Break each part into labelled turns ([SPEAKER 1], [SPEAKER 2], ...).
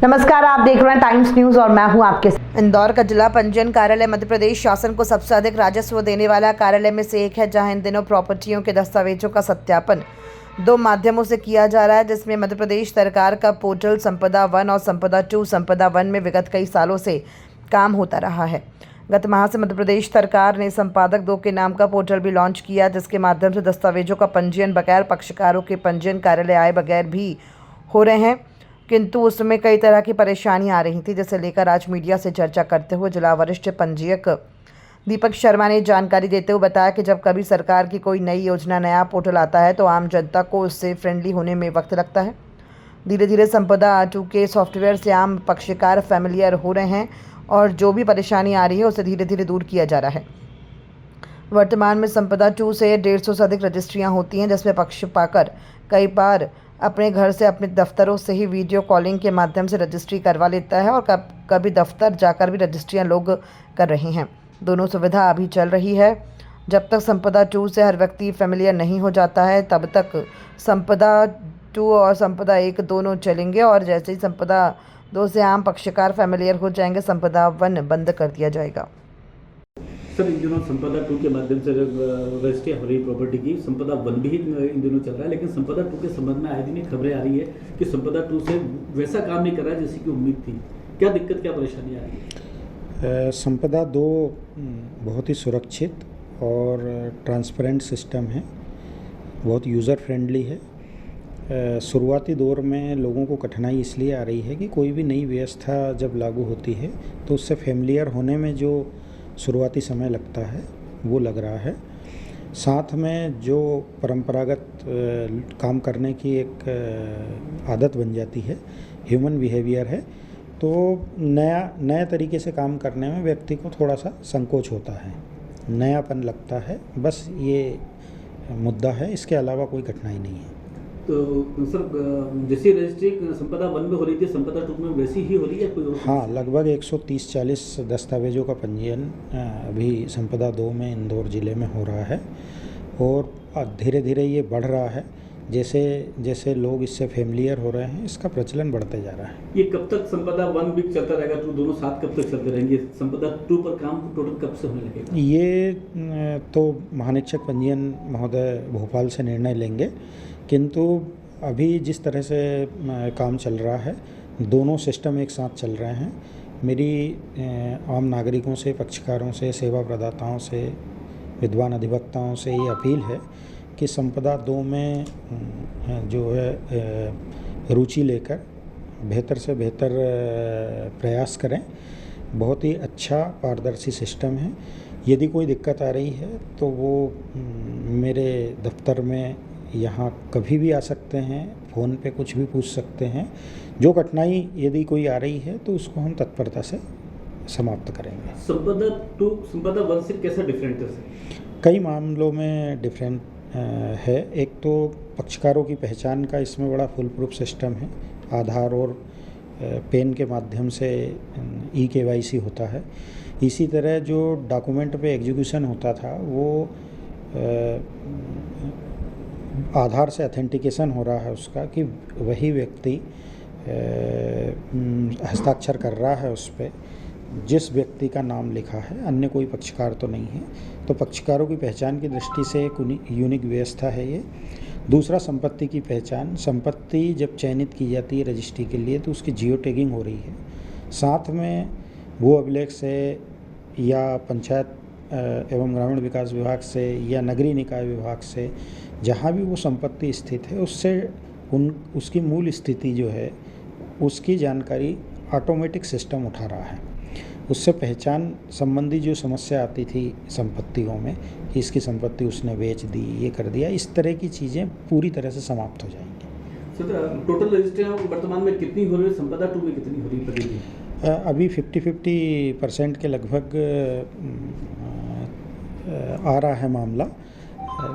[SPEAKER 1] नमस्कार, आप देख रहे हैं टाइम्स न्यूज और मैं हूं आपके साथ। इंदौर का जिला पंजीयन कार्यालय मध्य प्रदेश शासन को सबसे अधिक राजस्व देने वाला कार्यालय में से एक है, जहां इन दिनों प्रॉपर्टियों के दस्तावेजों का सत्यापन दो माध्यमों से किया जा रहा है, जिसमें मध्य प्रदेश सरकार का पोर्टल संपदा वन और संपदा 2 संपदा वन में विगत कई सालों से काम होता रहा है। गत माह से मध्य प्रदेश सरकार ने संपादक 2 के नाम का पोर्टल भी लॉन्च किया, जिसके माध्यम से दस्तावेजों का पंजीयन बगैर पक्षकारों के पंजीयन कार्यालय आए बगैर भी हो रहे हैं, किंतु उसमें कई तरह की परेशानियां आ रही थी, जिसे लेकर आज मीडिया से चर्चा करते हुए जिला वरिष्ठ पंजीयक दीपक शर्मा ने जानकारी देते हुए बताया कि जब कभी सरकार की कोई नई योजना, नया पोर्टल आता है तो आम जनता को उससे फ्रेंडली होने में वक्त लगता है। धीरे धीरे संपदा 2 के सॉफ्टवेयर से आम पक्षकार फैमिलियर हो रहे हैं और जो भी परेशानी आ रही है उसे धीरे धीरे दूर किया जा रहा है। वर्तमान में संपदा 2 से 150 से अधिक रजिस्ट्रियाँ होती हैं, जिसमें पक्ष पाकर कई बार अपने घर से, अपने दफ्तरों से ही वीडियो कॉलिंग के माध्यम से रजिस्ट्री करवा लेता है और कभी दफ्तर जाकर भी रजिस्ट्रियाँ लोग कर रहे हैं। दोनों सुविधा अभी चल रही है। जब तक संपदा 2 से हर व्यक्ति फैमिलियर नहीं हो जाता है, तब तक संपदा 2 और संपदा 1 दोनों चलेंगे और जैसे ही संपदा 2 से आम पक्षकार फैमिलियर हो जाएंगे, संपदा 1 बंद कर दिया जाएगा।
[SPEAKER 2] सर, इन दिनों संपदा 2 के माध्यम से रजिस्ट्री हो रही प्रॉपर्टी की, संपदा 1 भी इन दिनों चल रहा है, लेकिन संपदा 2 के संबंध में आए दिन खबरें आ रही है कि संपदा 2 से वैसा काम नहीं कर रहा है जैसी कि उम्मीद थी। क्या दिक्कत, क्या परेशानी आ रही है?
[SPEAKER 3] संपदा 2 बहुत ही सुरक्षित और ट्रांसपेरेंट सिस्टम है, बहुत यूज़र फ्रेंडली है। शुरुआती दौर में लोगों को कठिनाई इसलिए आ रही है कि कोई भी नई व्यवस्था जब लागू होती है तो उससे फैमिलियर होने में जो शुरुआती समय लगता है वो लग रहा है। साथ में जो परंपरागत काम करने की एक आदत बन जाती है, ह्यूमन बिहेवियर है, तो नया तरीके से काम करने में व्यक्ति को थोड़ा सा संकोच होता है, नयापन लगता है। बस ये मुद्दा है, इसके अलावा कोई कठिनाई नहीं है।
[SPEAKER 2] तो सर, जैसी रजिस्ट्री संपदा 1 में हो रही थी, संपदा 2 में वैसी ही हो रही है कोई और?
[SPEAKER 3] हाँ, लगभग 130-140 दस्तावेजों का पंजीयन अभी संपदा 2 में इंदौर ज़िले में हो रहा है और धीरे धीरे ये बढ़ रहा है। जैसे जैसे लोग इससे फैमिलियर हो रहे हैं, इसका प्रचलन बढ़ते जा रहा है।
[SPEAKER 2] ये कब तक संपदा 1 भी चलता रहेगा, तो दोनों साथ कब तक चलते रहेंगे? संपदा 2 पर काम टोटल कब से होने लगेगा?
[SPEAKER 3] ये तो महानिरीक्षक पंजीयन महोदय भोपाल से निर्णय लेंगे, किंतु अभी जिस तरह से काम चल रहा है, दोनों सिस्टम एक साथ चल रहे हैं। मेरी आम नागरिकों से, पक्षकारों से, सेवा प्रदाताओं से, विद्वान अधिवक्ताओं से ये अपील है कि संपदा 2 में जो है रुचि लेकर बेहतर से बेहतर प्रयास करें। बहुत ही अच्छा पारदर्शी सिस्टम है। यदि कोई दिक्कत आ रही है तो वो मेरे दफ्तर में यहाँ कभी भी आ सकते हैं, फ़ोन पे कुछ भी पूछ सकते हैं। जो कठिनाई यदि कोई आ रही है तो उसको हम तत्परता से समाप्त करेंगे।
[SPEAKER 2] संपदा 2 संपदा 1 से कैसा डिफरेंट है?
[SPEAKER 3] कई मामलों में डिफरेंट है। एक तो पक्षकारों की पहचान का इसमें बड़ा फुल प्रूफ सिस्टम है। आधार और पेन के माध्यम से EKYC होता है। इसी तरह जो डॉक्यूमेंट पे एग्जीक्यूशन होता था वो आधार से ऑथेंटिकेशन हो रहा है उसका, कि वही व्यक्ति हस्ताक्षर कर रहा है उस पर जिस व्यक्ति का नाम लिखा है, अन्य कोई पक्षकार तो नहीं है। तो पक्षकारों की पहचान की दृष्टि से एक यूनिक व्यवस्था है ये। दूसरा, संपत्ति की पहचान। संपत्ति जब चयनित की जाती है रजिस्ट्री के लिए तो उसकी जियो टैगिंग हो रही है। साथ में भू अभिलेख से या पंचायत एवं ग्रामीण विकास विभाग से या नगरीय निकाय विभाग से जहाँ भी वो संपत्ति स्थित है उससे उसकी मूल स्थिति जो है उसकी जानकारी ऑटोमेटिक सिस्टम उठा रहा है। उससे पहचान संबंधी जो समस्या आती थी संपत्तियों में कि इसकी संपत्ति उसने बेच दी, ये कर दिया, इस तरह की चीज़ें पूरी तरह से समाप्त हो जाएंगी।
[SPEAKER 2] सर, टोटल रजिस्ट्रियाँ वर्तमान में कितनी हो रही है? संपदा 2 में कितनी हो रही है प्रतिदिन?
[SPEAKER 3] अभी 50-50% के लगभग आ रहा है मामला।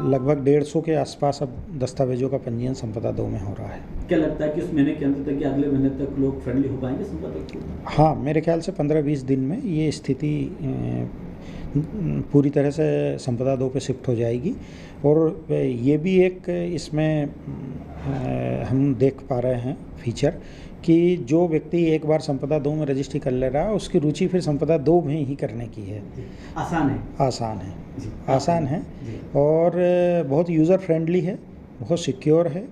[SPEAKER 3] लगभग 150 के आसपास अब दस्तावेजों का पंजीयन संपदा 2 में हो रहा है।
[SPEAKER 2] क्या लगता है कि इस महीने के अंत तक या अगले महीने तक लोग फ्रेंडली हो पाएंगे संपदा 2?
[SPEAKER 3] हाँ, मेरे ख्याल से 15-20 दिन में ये स्थिति पूरी तरह से संपदा 2 पे शिफ्ट हो जाएगी। और ये भी एक इसमें हम देख पा रहे हैं फीचर कि जो व्यक्ति एक बार संपदा 2 में रजिस्ट्री कर ले रहा है उसकी रुचि फिर संपदा 2 में ही करने की है।
[SPEAKER 2] आसान है।
[SPEAKER 3] आसान है
[SPEAKER 2] जी।
[SPEAKER 3] आसान है
[SPEAKER 2] जी।
[SPEAKER 3] और बहुत यूज़र फ्रेंडली है, बहुत सिक्योर है।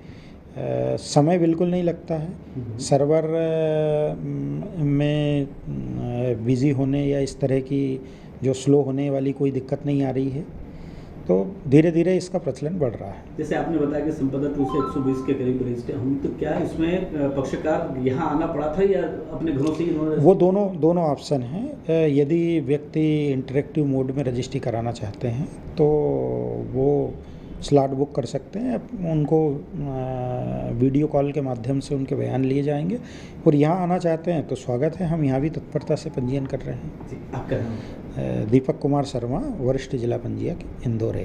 [SPEAKER 3] समय बिल्कुल नहीं लगता है। सर्वर में बिज़ी होने या इस तरह की जो स्लो होने वाली कोई दिक्कत नहीं आ रही है। तो धीरे धीरे इसका प्रचलन बढ़ रहा है।
[SPEAKER 2] जैसे आपने बताया कि संपदा 2 से 120 के करीब रजिस्टर हम, तो क्या इसमें पक्षकार यहाँ आना पड़ा था या अपने घरों से ही इन्होंने?
[SPEAKER 3] वो दोनों ऑप्शन हैं। यदि व्यक्ति इंटरेक्टिव मोड में रजिस्ट्री कराना चाहते हैं तो वो स्लॉट बुक कर सकते हैं। उनको वीडियो कॉल के माध्यम से उनके बयान लिए जाएंगे। और यहाँ आना चाहते हैं तो स्वागत है, हम यहाँ भी तत्परता से पंजीयन कर रहे हैं।
[SPEAKER 2] जी, आपका नाम?
[SPEAKER 3] दीपक कुमार शर्मा, वरिष्ठ जिला पंजीयक, इंदौर 1।